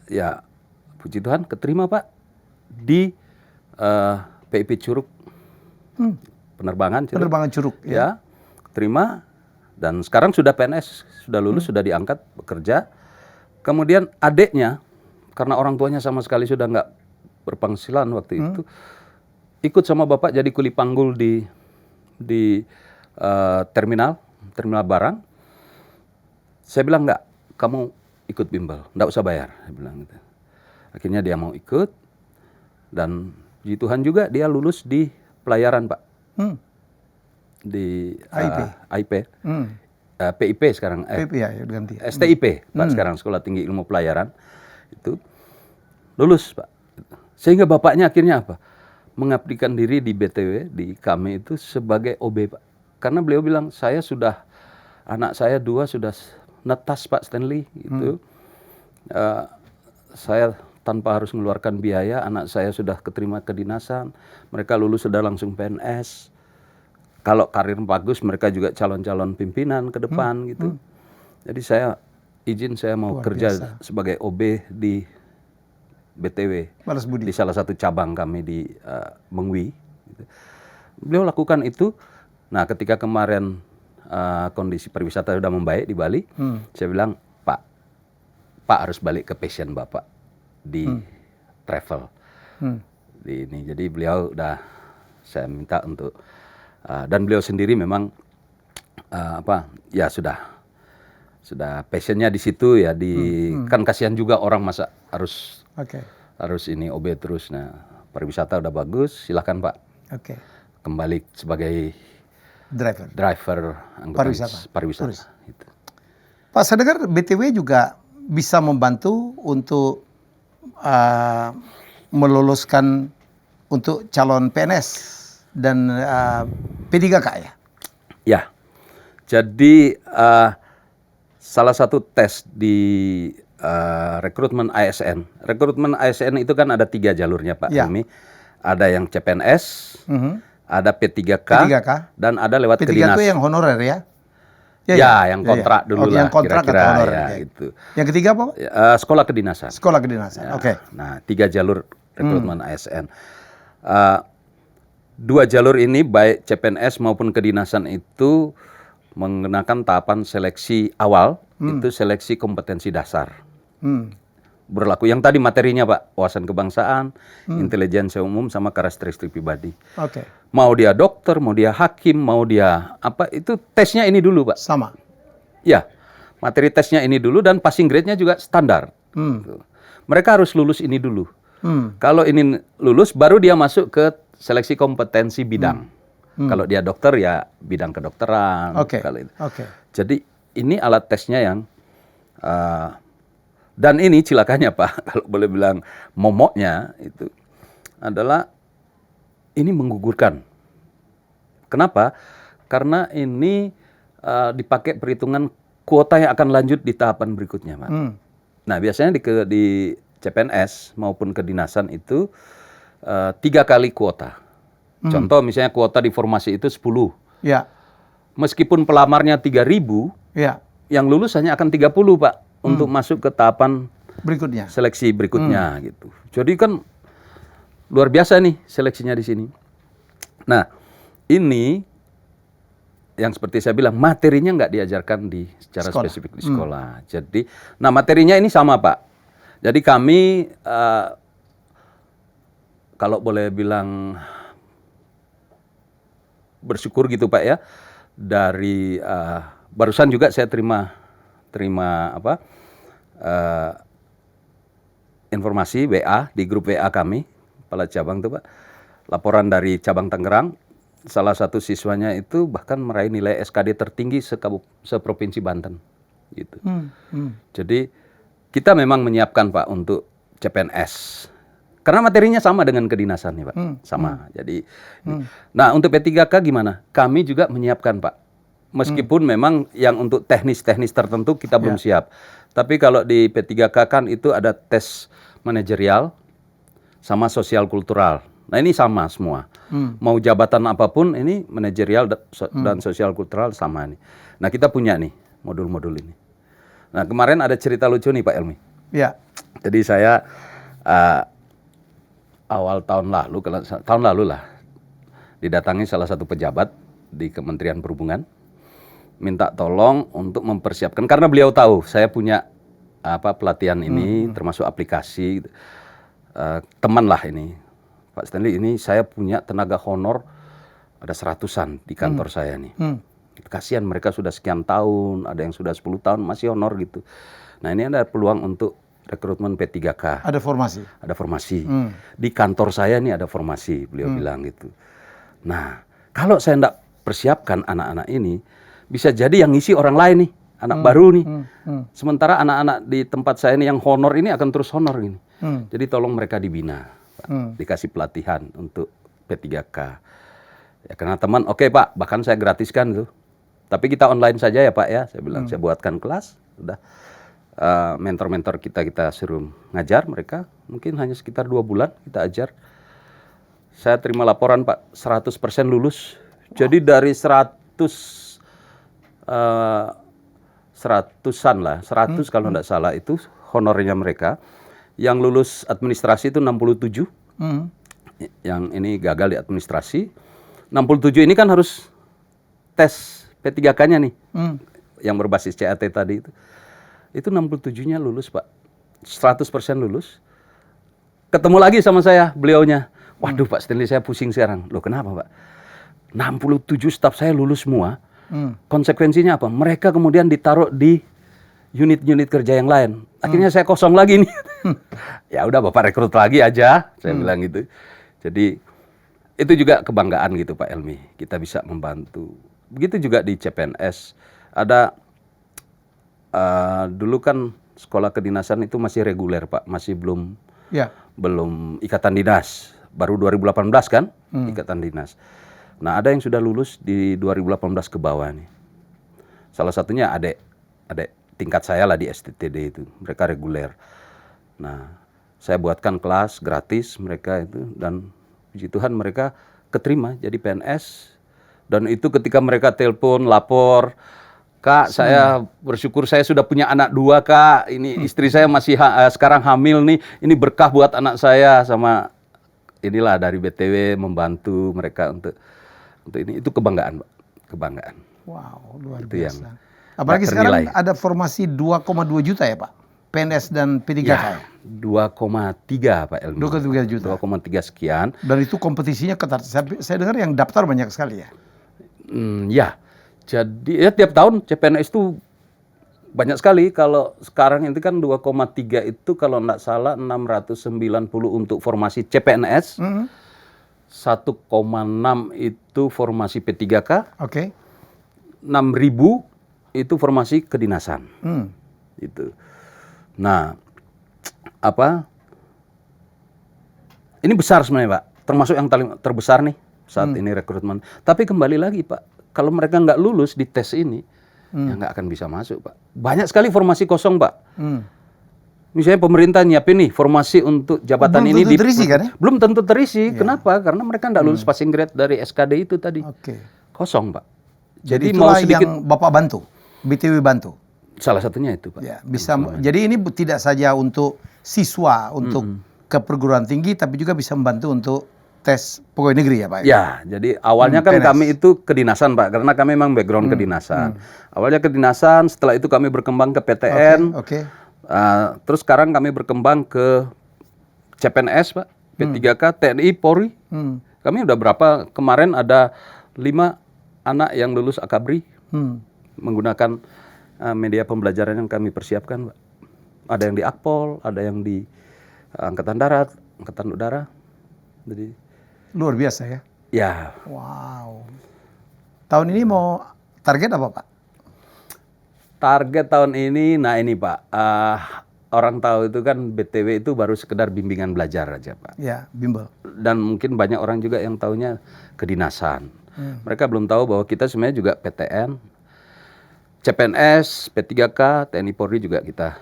Speaker 2: Ya puji Tuhan keterima Pak di PIP Curug penerbangan
Speaker 1: Curug
Speaker 2: ya. Terima dan sekarang sudah PNS, sudah lulus, sudah diangkat bekerja. Kemudian adiknya karena orang tuanya sama sekali sudah nggak berpenghasilan waktu itu ikut sama bapak jadi kuli panggul di terminal barang. Saya bilang enggak, kamu ikut bimbel, enggak usah bayar, saya bilang gitu. Akhirnya dia mau ikut dan puji Tuhan juga dia lulus di pelayaran Pak. Di AIP. PIP sekarang.
Speaker 1: PIP ya, ganti.
Speaker 2: STIP Pak sekarang Sekolah Tinggi Ilmu Pelayaran itu lulus Pak. Sehingga bapaknya akhirnya apa? Mengabdikan diri di BTW di kami itu sebagai OB Pak. Karena beliau bilang anak saya 2 sudah netas Pak Stanley itu. Saya tanpa harus mengeluarkan biaya, anak saya sudah keterima kedinasan, mereka lulus sudah langsung PNS. Kalau karir bagus mereka juga calon-calon pimpinan ke depan gitu. Jadi saya mau kerja sebagai OB di BTW
Speaker 1: Balas budi.
Speaker 2: di salah satu cabang kami di Mengwi. Gitu. Beliau lakukan itu. Nah ketika kemarin kondisi pariwisata sudah membaik di Bali, saya bilang Pak harus balik ke passion Bapak di travel. Di ini. Jadi beliau saya minta untuk dan beliau sendiri memang ya sudah passionnya di situ ya kan kasihan juga orang masa harus ini OB terus. Nah pariwisata udah bagus, silakan Pak kembali sebagai driver angkutan pariwisata. Gitu.
Speaker 1: Pak saya dengar BTW juga bisa membantu untuk melolos,kan untuk calon PNS dan P3K ya?
Speaker 2: Ya, jadi salah satu tes di rekrutmen ASN. Rekrutmen ASN itu kan ada 3 jalurnya Pak Helmi. Ada yang CPNS, ada P3K, dan ada lewat
Speaker 1: P3
Speaker 2: kedinas.
Speaker 1: itu yang honorer ya?
Speaker 2: Yang kontrak dulu lah.
Speaker 1: Yang kontrak
Speaker 2: kira-kira,
Speaker 1: atau honorer.
Speaker 2: ya, gitu.
Speaker 1: Yang ketiga apa Pak?
Speaker 2: Sekolah kedinasan.
Speaker 1: Sekolah kedinasan,
Speaker 2: Ya. Nah 3 jalur rekrutmen ASN. 2 jalur ini baik CPNS maupun kedinasan itu menggunakan tahapan seleksi awal, itu seleksi kompetensi dasar. Berlaku yang tadi materinya Pak, wawasan kebangsaan, intelijensia umum sama karakteristik pribadi. Mau dia dokter, mau dia hakim, mau dia apa, itu tesnya ini dulu Pak.
Speaker 1: Sama.
Speaker 2: Ya. materi tesnya ini dulu dan passing grade-nya juga standar. Gitu. Mereka harus lulus ini dulu. Kalau ini lulus, baru dia masuk ke seleksi kompetensi bidang. Kalau dia dokter ya bidang kedokteran. Kalau itu. Jadi ini alat tesnya yang dan ini cilakanya Pak, kalau boleh bilang momoknya itu adalah ini menggugurkan. Kenapa? Karena ini dipakai perhitungan kuota yang akan lanjut di tahapan berikutnya, Pak. Nah, biasanya di CPNS maupun kedinasan itu 3 kali kuota. Contoh misalnya kuota di formasi itu 10.
Speaker 1: Ya.
Speaker 2: Meskipun pelamarnya 3.000, yang lulus hanya akan 30, Pak, untuk masuk ke tahapan
Speaker 1: berikutnya,
Speaker 2: seleksi berikutnya gitu. Jadi kan luar biasa nih seleksinya di sini. Nah, ini yang seperti saya bilang materinya nggak diajarkan secara spesifik di sekolah. Jadi, nah materinya ini sama Pak. Jadi kami kalau boleh bilang bersyukur gitu Pak ya, dari barusan juga saya terima informasi WA di grup WA kami, kepala cabang tuh Pak, laporan dari cabang Tangerang, salah satu siswanya itu bahkan meraih nilai SKD tertinggi seprovinsi Banten, gitu. Jadi kita memang menyiapkan Pak untuk CPNS, karena materinya sama dengan kedinasan nih Pak, sama. Jadi, nah untuk P3K gimana? Kami juga menyiapkan Pak. Meskipun memang yang untuk teknis-teknis tertentu kita belum siap. Tapi kalau di P3K kan itu ada tes manajerial sama sosial kultural. Nah ini sama semua. Mau jabatan apapun ini manajerial dan sosial kultural sama nih. Nah kita punya nih modul-modul ini. Nah kemarin ada cerita lucu nih Pak Elmi.
Speaker 1: Ya.
Speaker 2: Jadi saya awal tahun lalu lah didatangi salah satu pejabat di Kementerian Perhubungan, minta tolong untuk mempersiapkan, karena beliau tahu saya punya pelatihan ini termasuk aplikasi, teman lah ini Pak Stanley, ini saya punya tenaga honor ada 100-an di kantor saya nih. Kasihan mereka sudah sekian tahun, ada yang sudah 10 tahun masih honor gitu. Nah ini ada peluang untuk rekrutmen P3K.
Speaker 1: Ada formasi? Ada
Speaker 2: formasi. Di kantor saya nih ada formasi, beliau bilang gitu. Nah kalau saya enggak persiapkan anak-anak ini, bisa jadi yang ngisi orang lain nih, anak baru nih. Sementara anak-anak di tempat saya ini yang honor ini akan terus honor gini. Jadi tolong mereka dibina, Pak. Dikasih pelatihan untuk P3K. Ya karena teman, oke Pak, bahkan saya gratiskan tuh. Tapi kita online saja ya Pak ya, saya bilang. Saya buatkan kelas, udah mentor-mentor kita suruh ngajar mereka. Mungkin hanya sekitar 2 bulan kita ajar. Saya terima laporan Pak, 100% lulus. Jadi dari 100-an lah, 100 kalau tidak salah itu honornya mereka. Yang lulus administrasi itu 67, yang ini gagal di administrasi. 67 ini kan harus tes P3K-nya nih, yang berbasis CAT tadi itu. Itu 67-nya lulus Pak, 100% lulus. Ketemu lagi sama saya beliaunya, waduh Pak Stanley saya pusing sekarang. Loh kenapa Pak? 67 staf saya lulus semua. Konsekuensinya apa? Mereka kemudian ditaruh di unit-unit kerja yang lain. Akhirnya saya kosong lagi nih. Ya udah Bapak rekrut lagi aja, saya bilang gitu. Jadi itu juga kebanggaan gitu Pak Elmi. Kita bisa membantu. Begitu juga di CPNS. Ada dulu kan sekolah kedinasan itu masih reguler Pak, masih belum ikatan dinas. Baru 2018 kan ikatan dinas. Nah ada yang sudah lulus di 2018 ke bawah nih. Salah satunya adik tingkat saya lah di STTD itu. Mereka reguler. Nah saya buatkan kelas gratis mereka itu. Dan puji Tuhan mereka keterima jadi PNS. Dan itu ketika mereka telepon, lapor, Kak saya bersyukur saya sudah punya anak 2 Kak. Ini istri saya masih sekarang hamil nih. Ini berkah buat anak saya. Sama inilah dari BTW membantu mereka untuk ini, itu kebanggaan Pak, kebanggaan.
Speaker 1: Wow, luar
Speaker 2: itu
Speaker 1: biasa. Apalagi sekarang ada formasi 2,2 juta ya Pak, PNS dan P3K.
Speaker 2: Ya, 2,3 Pak Elmi.
Speaker 1: 2,3 juta.
Speaker 2: 2,3 sekian.
Speaker 1: Dan itu kompetisinya ketat. Saya dengar yang daftar banyak sekali ya.
Speaker 2: Ya, jadi ya tiap tahun CPNS itu banyak sekali. Kalau sekarang itu kan 2,3 itu kalau nggak salah 690 untuk formasi CPNS, 1,6 itu formasi P3K,
Speaker 1: Oke.
Speaker 2: 6.000 itu formasi kedinasan. Gitu. Nah, ini besar sebenarnya Pak, termasuk yang paling terbesar nih saat ini rekrutmen. Tapi kembali lagi Pak, kalau mereka nggak lulus di tes ini, ya nggak akan bisa masuk Pak. Banyak sekali formasi kosong Pak. Misalnya pemerintah nyiapin nih formasi untuk jabatan
Speaker 1: Belum
Speaker 2: ini
Speaker 1: tentu terisi kan ya?
Speaker 2: belum tentu terisi. Kenapa? Karena mereka nggak lulus passing grade dari SKD itu tadi.
Speaker 1: Oke.
Speaker 2: Kosong Pak.
Speaker 1: Jadi
Speaker 2: mau
Speaker 1: itulah
Speaker 2: sedikit
Speaker 1: yang Bapak bantu, BTW bantu.
Speaker 2: salah satunya itu Pak.
Speaker 1: Ya, bisa. Jadi ini tidak saja untuk siswa, untuk ke perguruan tinggi, tapi juga bisa membantu untuk tes pegawai negeri ya Pak?
Speaker 2: Ya, jadi awalnya kan
Speaker 1: PNS.
Speaker 2: kami itu kedinasan Pak, karena kami memang background kedinasan. Awalnya kedinasan, setelah itu kami berkembang ke PTN.
Speaker 1: Oke.
Speaker 2: Terus sekarang kami berkembang ke CPNS Pak, P3K, TNI, Polri. Kami udah berapa, kemarin ada 5 anak yang lulus Akabri menggunakan media pembelajaran yang kami persiapkan Pak. Ada yang di Akpol, ada yang di Angkatan Darat, Angkatan Udara. Jadi
Speaker 1: Luar biasa ya.
Speaker 2: ya,
Speaker 1: Wow. Tahun ini mau target apa Pak?
Speaker 2: target tahun ini, nah ini Pak, orang tahu itu kan BTW itu baru sekedar bimbingan belajar aja Pak.
Speaker 1: Ya, bimbel.
Speaker 2: Dan mungkin banyak orang juga yang taunya kedinasan. Mereka belum tahu bahwa kita sebenarnya juga PTN, CPNS, P3K, TNI Polri juga kita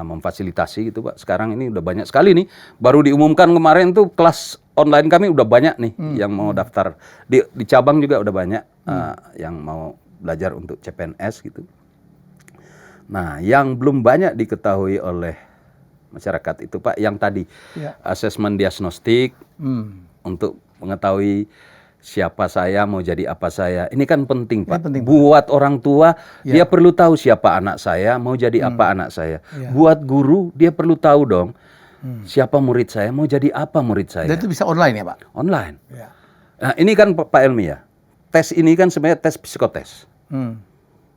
Speaker 2: memfasilitasi gitu Pak. Sekarang ini udah banyak sekali nih. Baru diumumkan kemarin tuh kelas online kami udah banyak nih yang mau daftar. Di cabang juga udah banyak yang mau belajar untuk CPNS gitu. Nah, yang belum banyak diketahui oleh masyarakat itu Pak, yang tadi asesmen diagnostik untuk mengetahui siapa saya, mau jadi apa saya. Ini kan penting Pak.
Speaker 1: penting, Pak.
Speaker 2: Buat orang tua, dia perlu tahu siapa anak saya, mau jadi apa anak saya. Buat guru, dia perlu tahu dong siapa murid saya, mau jadi apa murid saya.
Speaker 1: Dan itu bisa online ya Pak?
Speaker 2: Online.
Speaker 1: Ya.
Speaker 2: Nah, ini kan Pak Elmi ya. Tes ini kan sebenarnya tes psikotes.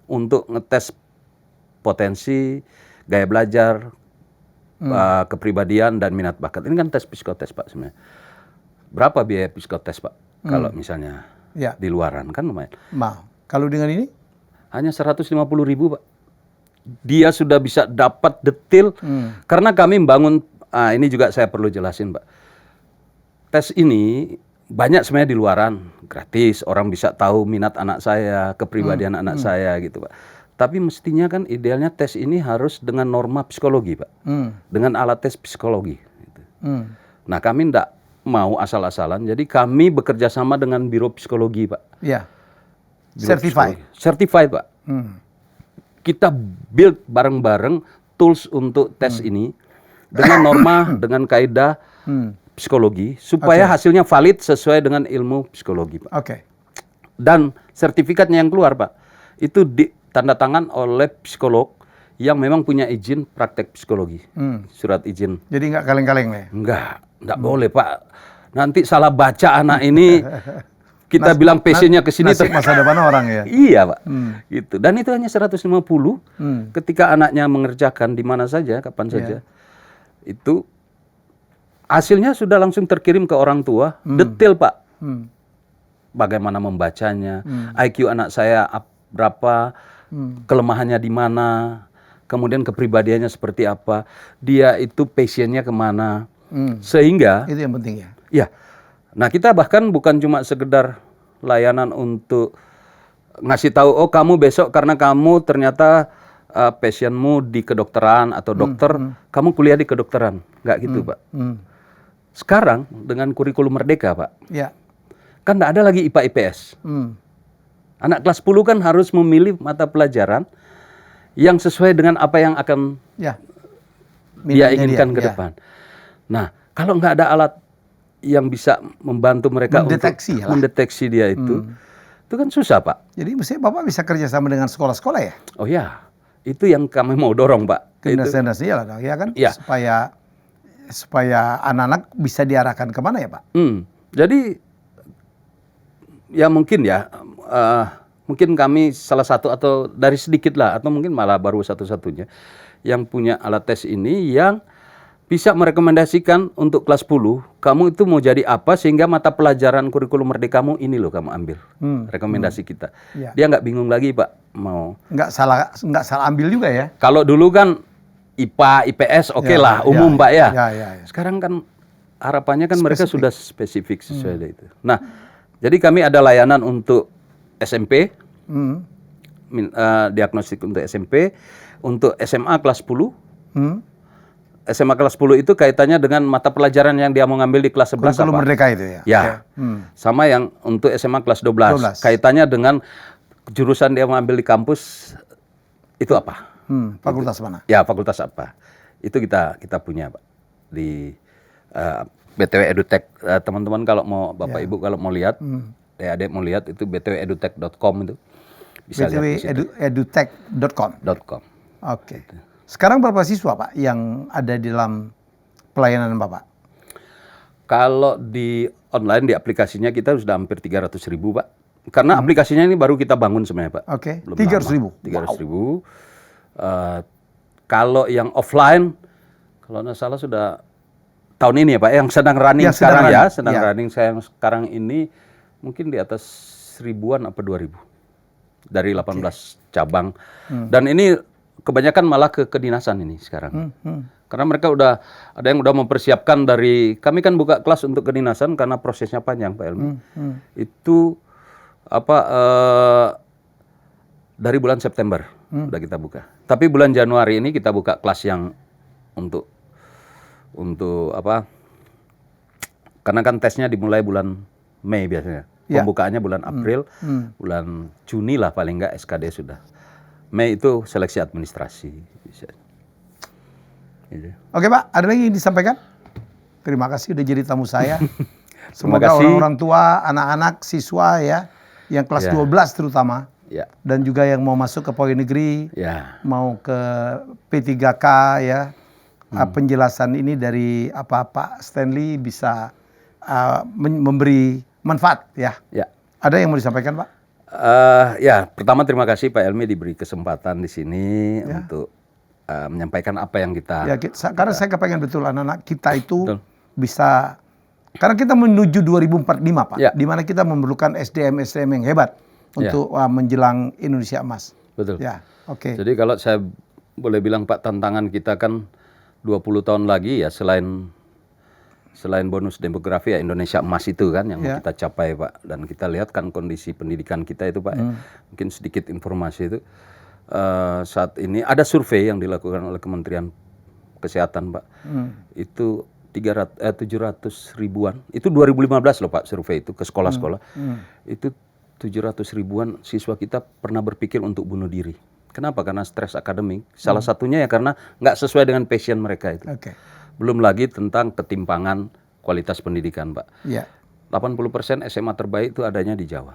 Speaker 2: Untuk ngetes potensi, gaya belajar, kepribadian dan minat bakat. Ini kan tes psikotes Pak sebenarnya. Berapa biaya psikotes Pak? Kalau misalnya di luaran kan lumayan.
Speaker 1: Kalau dengan ini?
Speaker 2: Hanya 150.000 Pak. Dia sudah bisa dapat detail karena kami membangun. Ini juga saya perlu jelasin Pak. Tes ini banyak sebenarnya di luaran, gratis. Orang bisa tahu minat anak saya, kepribadian anak saya gitu Pak. Tapi mestinya kan idealnya tes ini harus dengan norma psikologi Pak. Dengan alat tes psikologi. Gitu. Nah kami enggak mau asal-asalan, jadi kami bekerja sama dengan Biro Psikologi Pak.
Speaker 1: Ya.
Speaker 2: Biro
Speaker 1: Certified.
Speaker 2: Psikologi. Certified Pak. Kita build bareng-bareng tools untuk tes ini dengan norma, dengan kaidah psikologi supaya hasilnya valid sesuai dengan ilmu psikologi Pak.
Speaker 1: Oke.
Speaker 2: Dan sertifikatnya yang keluar Pak, itu ditanda tangan oleh psikolog yang memang punya izin praktek psikologi. Surat izin.
Speaker 1: Jadi nggak kaleng-kaleng ya?
Speaker 2: Enggak boleh Pak. Nanti salah baca anak ini, kita bilang passionnya ke sini.
Speaker 1: Nasib masa depan orang ya?
Speaker 2: Iya Pak. Gitu. Dan itu hanya 150 ketika anaknya mengerjakan di mana saja, kapan saja. Itu hasilnya sudah langsung terkirim ke orang tua, detail Pak. Bagaimana membacanya, IQ anak saya berapa, kelemahannya di mana, kemudian kepribadiannya seperti apa, dia itu passionnya kemana, sehingga
Speaker 1: itu yang penting ya.
Speaker 2: Ya, nah kita bahkan bukan cuma sekedar layanan untuk ngasih tahu, oh kamu besok karena kamu ternyata passionmu di kedokteran atau dokter, kamu kuliah di kedokteran, nggak gitu Pak. Sekarang dengan kurikulum merdeka Pak, kan nggak ada lagi IPA IPS. Anak kelas 10 kan harus memilih mata pelajaran yang sesuai dengan apa yang akan dia inginkan ke depan. Nah, kalau nggak ada alat yang bisa membantu mereka
Speaker 1: mendeteksi
Speaker 2: untuk mendeteksi dia itu kan susah Pak.
Speaker 1: Jadi mestinya Bapak bisa kerjasama dengan sekolah-sekolah ya?
Speaker 2: Oh ya, itu yang kami mau dorong Pak.
Speaker 1: Dinas-dinas ya kan? Ya. Supaya anak-anak bisa diarahkan kemana ya Pak?
Speaker 2: Jadi ya mungkin ya mungkin kami salah satu atau dari sedikit lah, atau mungkin malah baru satu-satunya yang punya alat tes ini yang bisa merekomendasikan untuk kelas 10, kamu itu mau jadi apa sehingga mata pelajaran kurikulum merdekamu ini loh kamu ambil. Rekomendasi kita.
Speaker 1: Ya.
Speaker 2: Dia nggak bingung lagi, Pak, mau.
Speaker 1: Nggak salah ambil juga ya.
Speaker 2: Kalau dulu kan IPA, IPS oke
Speaker 1: Ya,
Speaker 2: lah,
Speaker 1: ya,
Speaker 2: umum Pak ya.
Speaker 1: ya.
Speaker 2: Sekarang kan harapannya kan mereka sudah spesifik sesuai dengan itu. Nah, jadi kami ada layanan untuk SMP, diagnostik untuk SMP, untuk SMA kelas 10. SMA kelas 10 itu kaitannya dengan mata pelajaran yang dia mau ngambil di kelas 11
Speaker 1: Kurikulum
Speaker 2: apa?
Speaker 1: Merdeka itu ya.
Speaker 2: Ya.
Speaker 1: Oke.
Speaker 2: Sama yang untuk SMA kelas 12. Kaitannya dengan jurusan dia mau ambil di kampus itu apa?
Speaker 1: Fakultas mana?
Speaker 2: Ya, fakultas apa? Itu kita punya, Pak. Di BTW EduTech. Teman-teman kalau mau Bapak Ibu kalau mau lihat, adik mau lihat itu btwedutech.com itu. Bisa lihat di situ.
Speaker 1: btwedutech.com. Oke. Sekarang berapa siswa, Pak, yang ada di dalam pelayanan Bapak?
Speaker 2: Kalau di online, di aplikasinya kita sudah hampir 300.000, Pak. Karena aplikasinya ini baru kita bangun sebenarnya, Pak.
Speaker 1: Oke, 300.000.
Speaker 2: 300.000. Kalau yang offline, kalau nggak salah sudah tahun ini ya, Pak, yang sedang running sekarang ya, running saya sekarang ini mungkin di atas 1000-an apa 2000 dari 18 cabang. Dan ini kebanyakan malah ke kedinasan ini sekarang. Karena mereka ada yang udah mempersiapkan dari, kami kan buka kelas untuk kedinasan karena prosesnya panjang, Pak Elmi. Itu dari bulan September udah kita buka. Tapi bulan Januari ini kita buka kelas yang untuk apa? Karena kan tesnya dimulai bulan Mei biasanya. Pembukaannya bulan April, bulan Juni lah paling nggak SKD sudah. Mei itu seleksi administrasi. Gitu.
Speaker 1: Oke, Pak, ada lagi yang disampaikan? Terima kasih udah jadi tamu saya. Semoga orang-orang tua, anak-anak, siswa ya, yang kelas 12 terutama, dan juga yang mau masuk ke pegawai negeri, mau ke P3K ya, penjelasan ini dari Pak Stanley bisa memberi manfaat ya. Ada yang mau disampaikan, Pak?
Speaker 2: Ya, pertama terima kasih Pak Elmi diberi kesempatan di sini untuk menyampaikan apa yang kita.
Speaker 1: Karena saya kepengen betul anak-anak kita itu bisa, karena kita menuju 2045 Pak, di mana kita memerlukan SDM yang hebat untuk menjelang Indonesia Emas.
Speaker 2: Betul.
Speaker 1: Ya, oke.
Speaker 2: Jadi kalau saya boleh bilang Pak, tantangan kita kan 20 tahun lagi ya, selain bonus demografi ya Indonesia Emas itu kan yang kita capai Pak, dan kita lihat kan kondisi pendidikan kita itu Pak. Mungkin sedikit informasi itu saat ini ada survei yang dilakukan oleh Kementerian Kesehatan Pak. Itu 700 ribuan. Itu 2015 loh Pak survei itu ke sekolah-sekolah. Itu 700 ribuan siswa kita pernah berpikir untuk bunuh diri. Kenapa? Karena stres akademik. Salah satunya ya karena nggak sesuai dengan passion mereka itu. Belum lagi tentang ketimpangan kualitas pendidikan, Pak. 80% SMA terbaik itu adanya di Jawa.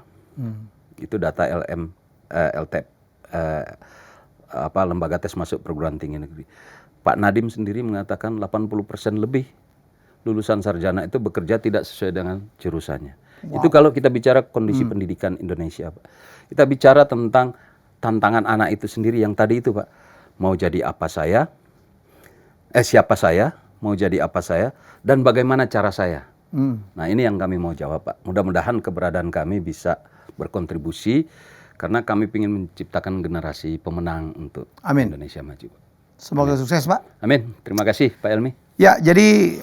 Speaker 2: Itu data LTEP, lembaga tes masuk perguruan tinggi negeri. Pak Nadiem sendiri mengatakan 80% lebih lulusan sarjana itu bekerja tidak sesuai dengan jurusannya. Itu kalau kita bicara kondisi pendidikan Indonesia, Pak. Kita bicara tentang tantangan anak itu sendiri yang tadi itu, Pak. Mau jadi apa saya? Siapa saya? Mau jadi apa saya, dan bagaimana cara saya. Nah ini yang kami mau jawab Pak. Mudah-mudahan keberadaan kami bisa berkontribusi, karena kami ingin menciptakan generasi pemenang untuk Indonesia maju.
Speaker 1: Semoga sukses Pak.
Speaker 2: Amin. Terima kasih Pak Elmi.
Speaker 1: Ya, jadi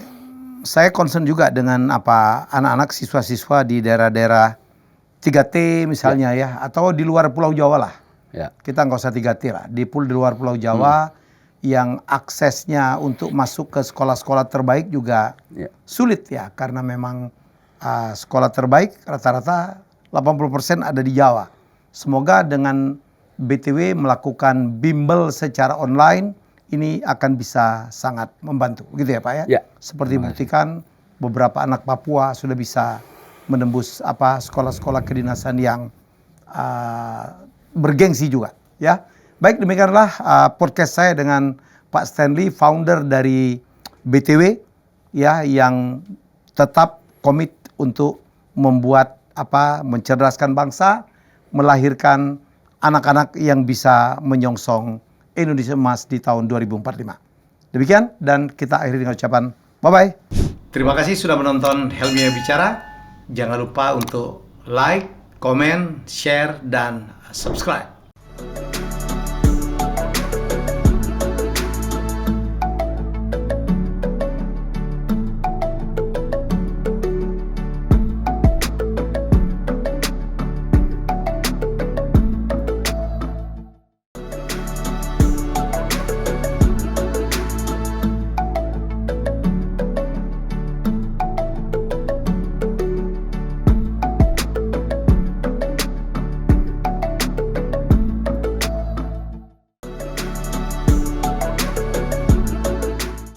Speaker 1: saya concern juga dengan anak-anak siswa-siswa di daerah-daerah 3T misalnya ya, atau di luar Pulau Jawa lah. Kita nggak usah 3T lah, di luar Pulau Jawa. Yang aksesnya untuk masuk ke sekolah-sekolah terbaik juga sulit ya, karena memang sekolah terbaik rata-rata 80% ada di Jawa. Semoga dengan BTW melakukan bimbel secara online ini akan bisa sangat membantu, gitu ya Pak ya? Seperti buktikan beberapa anak Papua sudah bisa menembus sekolah-sekolah kedinasan yang bergengsi juga ya. Baik, demikianlah podcast saya dengan Pak Stanley, founder dari BTW ya, yang tetap komit untuk membuat mencerdaskan bangsa, melahirkan anak-anak yang bisa menyongsong Indonesia Emas di tahun 2045. Demikian, dan kita akhiri dengan ucapan bye-bye. Terima kasih sudah menonton Helmi Bicara. Jangan lupa untuk like, komen, share, dan subscribe.